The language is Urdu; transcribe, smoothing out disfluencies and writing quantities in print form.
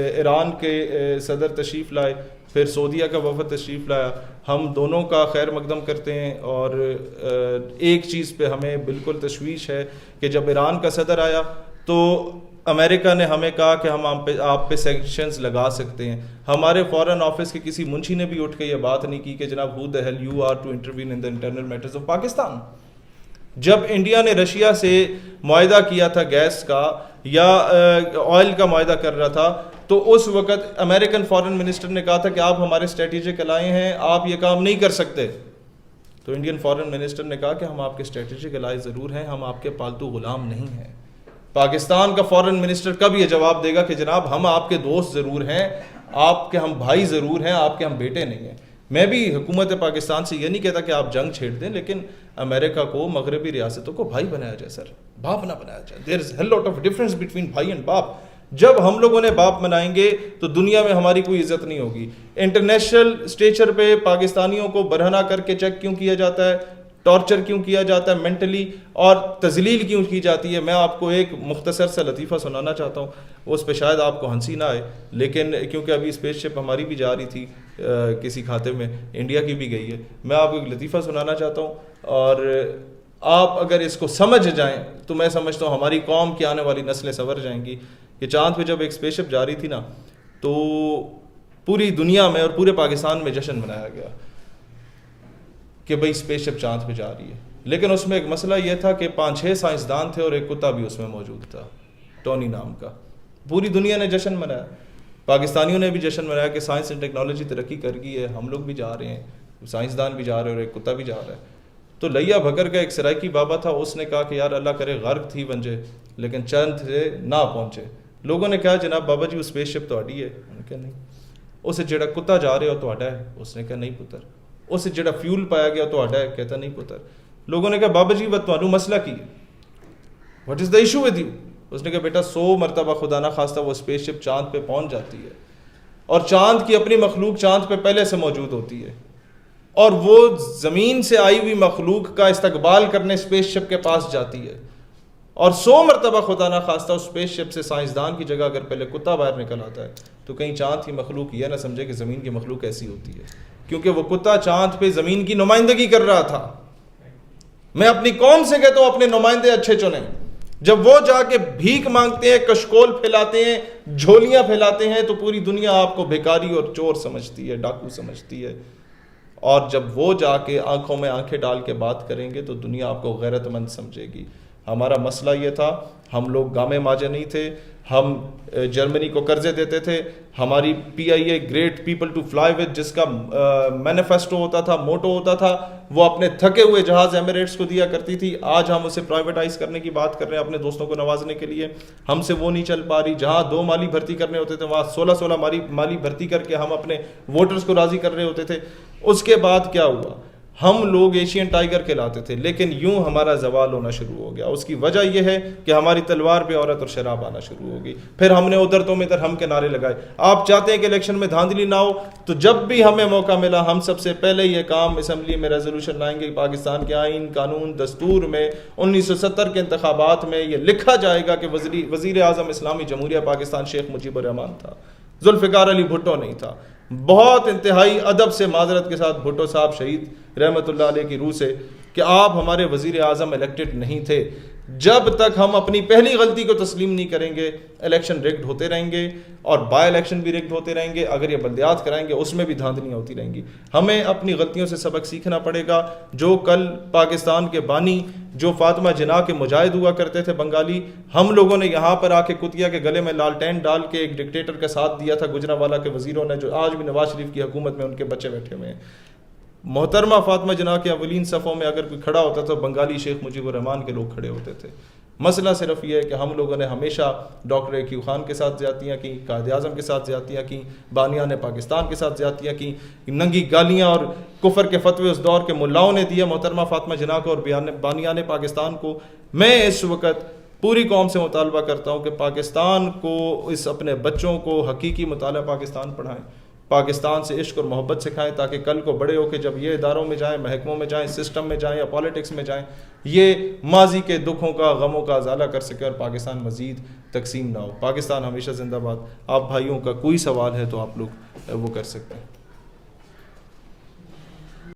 ایران کے صدر تشریف لائے، پھر سعودیہ کا وفد تشریف لایا، ہم دونوں کا خیر مقدم کرتے ہیں. اور ایک چیز پہ ہمیں بالکل تشویش ہے کہ جب ایران کا صدر آیا تو امریکہ نے ہمیں کہا کہ ہم آپ پہ سینکشنز لگا سکتے ہیں. ہمارے فارن آفس کے کسی منشی نے بھی اٹھ کے یہ بات نہیں کی کہ جناب who the hell you are to intervene in the internal matters of Pakistan. جب انڈیا نے رشیا سے معاہدہ کیا تھا گیس کا یا آئل کا معاہدہ کر رہا تھا تو اس وقت امریکن فارن منسٹر نے کہا تھا کہ آپ ہمارے اسٹریٹجک الائے ہیں، آپ یہ کام نہیں کر سکتے. تو انڈین فارن منسٹر نے کہا کہ ہم آپ کے اسٹریٹجک الائے ضرور ہیں، ہم آپ کے پالتو غلام نہیں ہیں. پاکستان کا فارن منسٹر کب یہ جواب دے گا کہ جناب ہم آپ کے دوست ضرور ہیں، آپ کے ہم بھائی ضرور ہیں، آپ کے ہم بیٹے نہیں ہیں. میں بھی حکومت پاکستان سے یہ نہیں کہتا کہ آپ جنگ چھیڑ دیں، لیکن امریکہ کو، مغربی ریاستوں کو بھائی بنایا جائے سر، باپ نہ بنایا جائے. دیر از hell lot of difference between بھائی اینڈ باپ. جب ہم لوگوں نے باپ بنائیں گے تو دنیا میں ہماری کوئی عزت نہیں ہوگی. انٹرنیشنل اسٹیچر پہ پاکستانیوں کو برہنہ کر کے چیک کیوں کیا جاتا ہے، ٹارچر کیوں کیا جاتا ہے مینٹلی، اور تذلیل کیوں کی جاتی ہے. میں آپ کو ایک مختصر سا لطیفہ سنانا چاہتا ہوں، اس پہ شاید آپ کو ہنسی نہ آئے، لیکن کیونکہ ابھی اسپیس شپ ہماری بھی جا رہی تھی کسی کھاتے میں، انڈیا کی بھی گئی ہے. میں آپ کو ایک لطیفہ سنانا چاہتا ہوں، اور آپ اگر اس کو سمجھ جائیں تو میں سمجھتا ہوں ہماری قوم کی آنے والی نسلیں سنور جائیں گی. کہ چاند پہ جب ایک اسپیس شپ جا رہی تھی نا تو پوری دنیا میں اور پورے پاکستان میں جشن منایا گیا کہ بھئی اسپیس شپ چاند پہ جا رہی ہے. لیکن اس میں ایک مسئلہ یہ تھا کہ 5-6 سائنسدان تھے اور ایک کتا بھی اس میں موجود تھا، ٹونی نام کا. پوری دنیا نے جشن منایا، پاکستانیوں نے بھی جشن منایا کہ سائنس اینڈ ٹیکنالوجی ترقی کر گئی ہے، ہم لوگ بھی جا رہے ہیں، سائنسدان بھی جا رہے ہیں اور ایک کتا بھی جا رہا ہے. تو لیا بھگر کا ایک سرائکی بابا تھا، اس نے کہا کہ یار اللہ کرے غرق تھی ونجے لیکن چند سے نہ پہنچے. لوگوں نے کہا جناب بابا جی وہ اسپیس شپ تہاڈی ہے؟ انہوں نے کہا نہیں. اسے جڑا کتا جا رہے ہو تہاڈا ہے؟ اس نے کہا نہیں پتر. اسے جڑا فیول پایا گیا تہاڈا ہے؟ کہتا نہیں پتر. لوگوں نے کہا بابا جی وہ تہانوں مسئلہ کی ہے، what is the issue with you? اس نے کہا بیٹا 100 مرتبہ خدا نہ خواستہ وہ اسپیس شپ چاند پہ پہنچ جاتی ہے اور چاند کی اپنی مخلوق چاند پہ پہلے سے موجود ہوتی ہے، اور وہ زمین سے آئی ہوئی مخلوق کا استقبال کرنے اسپیس شپ کے پاس جاتی ہے، اور 100 مرتبہ خدا نہ خواستہ اس اسپیس شپ سے سائنسدان کی جگہ اگر پہلے کتا باہر نکل آتا ہے تو کہیں چاند کی مخلوق یہ نہ سمجھے کہ زمین کی مخلوق ایسی ہوتی ہے، کیونکہ وہ کتا چاند پہ زمین کی نمائندگی کر رہا تھا. میں اپنی قوم سے کہتا ہوں اپنے نمائندے اچھے چنیں. جب وہ جا کے بھیک مانگتے ہیں، کشکول پھیلاتے ہیں، جھولیاں پھیلاتے ہیں تو پوری دنیا آپ کو بھیکاری اور چور سمجھتی ہے، ڈاکو سمجھتی ہے. اور جب وہ جا کے آنکھوں میں آنکھیں ڈال کے بات کریں گے تو دنیا آپ کو غیرت مند سمجھے گی. ہمارا مسئلہ یہ تھا، ہم لوگ گامے ماجے نہیں تھے، ہم جرمنی کو قرضے دیتے تھے. ہماری P I A great people to fly with جس کا مینیفیسٹو ہوتا تھا، موٹو ہوتا تھا، وہ اپنے تھکے ہوئے جہاز ایمریٹس کو دیا کرتی تھی. آج ہم اسے پرائیویٹائز کرنے کی بات کر رہے ہیں اپنے دوستوں کو نوازنے کے لیے. ہم سے وہ نہیں چل پا رہی. جہاں 2 مالی بھرتی کرنے ہوتے تھے وہاں 16 مالی بھرتی کر کے ہم اپنے ووٹرز کو راضی کر رہے ہوتے تھے. اس کے بعد کیا ہوا؟ ہم لوگ ایشین ٹائیگر کہلاتے تھے، لیکن یوں ہمارا زوال ہونا شروع ہو گیا. اس کی وجہ یہ ہے کہ ہماری تلوار پہ عورت اور شراب آنا شروع ہو گئی. پھر ہم نے ادھر تو ادھر ہم کے نعرے لگائے. آپ چاہتے ہیں کہ الیکشن میں دھاندلی نہ ہو، تو جب بھی ہمیں موقع ملا ہم سب سے پہلے یہ کام اسمبلی میں ریزولوشن لائیں گے. پاکستان کے آئین، قانون، دستور میں 1970 کے انتخابات میں یہ لکھا جائے گا کہ وزیر اعظم اسلامی جمہوریہ پاکستان شیخ مجیب الرحمان تھا، ذوالفقار علی بھٹو نہیں تھا. بہت انتہائی ادب سے معذرت کے ساتھ بھٹو صاحب شہید رحمۃ اللہ علیہ کی روح سے کہ آپ ہمارے وزیر اعظم الیکٹڈ نہیں تھے. جب تک ہم اپنی پہلی غلطی کو تسلیم نہیں کریں گے الیکشن ریگڈ ہوتے رہیں گے، اور بائی الیکشن بھی ریگڈ ہوتے رہیں گے. اگر یہ بلدیات کرائیں گے اس میں بھی دھاندلیاں ہوتی رہیں گی. ہمیں اپنی غلطیوں سے سبق سیکھنا پڑے گا. جو کل پاکستان کے بانی، جو فاطمہ جناح کے مجاہد ہوا کرتے تھے بنگالی، ہم لوگوں نے یہاں پر آ کے کتیا کے گلے میں لالٹین ڈال کے ایک ڈکٹیٹر کا ساتھ دیا تھا گجرانوالہ کے وزیروں نے، جو آج بھی نواز شریف کی حکومت میں ان کے بچے بیٹھے ہوئے ہیں. محترمہ فاطمہ جناح کے اولین صفوں میں اگر کوئی کھڑا ہوتا تو بنگالی شیخ مجیب الرحمان کے لوگ کھڑے ہوتے تھے. مسئلہ صرف یہ ہے کہ ہم لوگوں نے ہمیشہ ڈاکٹر ایکیو خان کے ساتھ زیادتیاں کی، قائد اعظم کے ساتھ زیادتیاں کی، بانیان پاکستان کے ساتھ زیادتیاں کی، ننگی گالیاں اور کفر کے فتوے اس دور کے ملاؤں نے دیا محترمہ فاطمہ جناح کو اور بانیان پاکستان کو. میں اس وقت پوری قوم سے مطالبہ کرتا ہوں کہ پاکستان کو، اس اپنے بچوں کو حقیقی مطالعہ پاکستان پڑھائیں. پاکستان سے عشق اور محبت سکھائیں تاکہ کل کو بڑے ہو کے جب یہ اداروں میں جائیں, محکموں میں جائیں, سسٹم میں جائیں یا پالیٹکس میں جائیں, یہ ماضی کے دکھوں کا, غموں کا ازالہ کر سکے اور پاکستان مزید تقسیم نہ ہو. پاکستان ہمیشہ زندہ باد. آپ بھائیوں کا کوئی سوال ہے تو آپ لوگ وہ کر سکتے ہیں.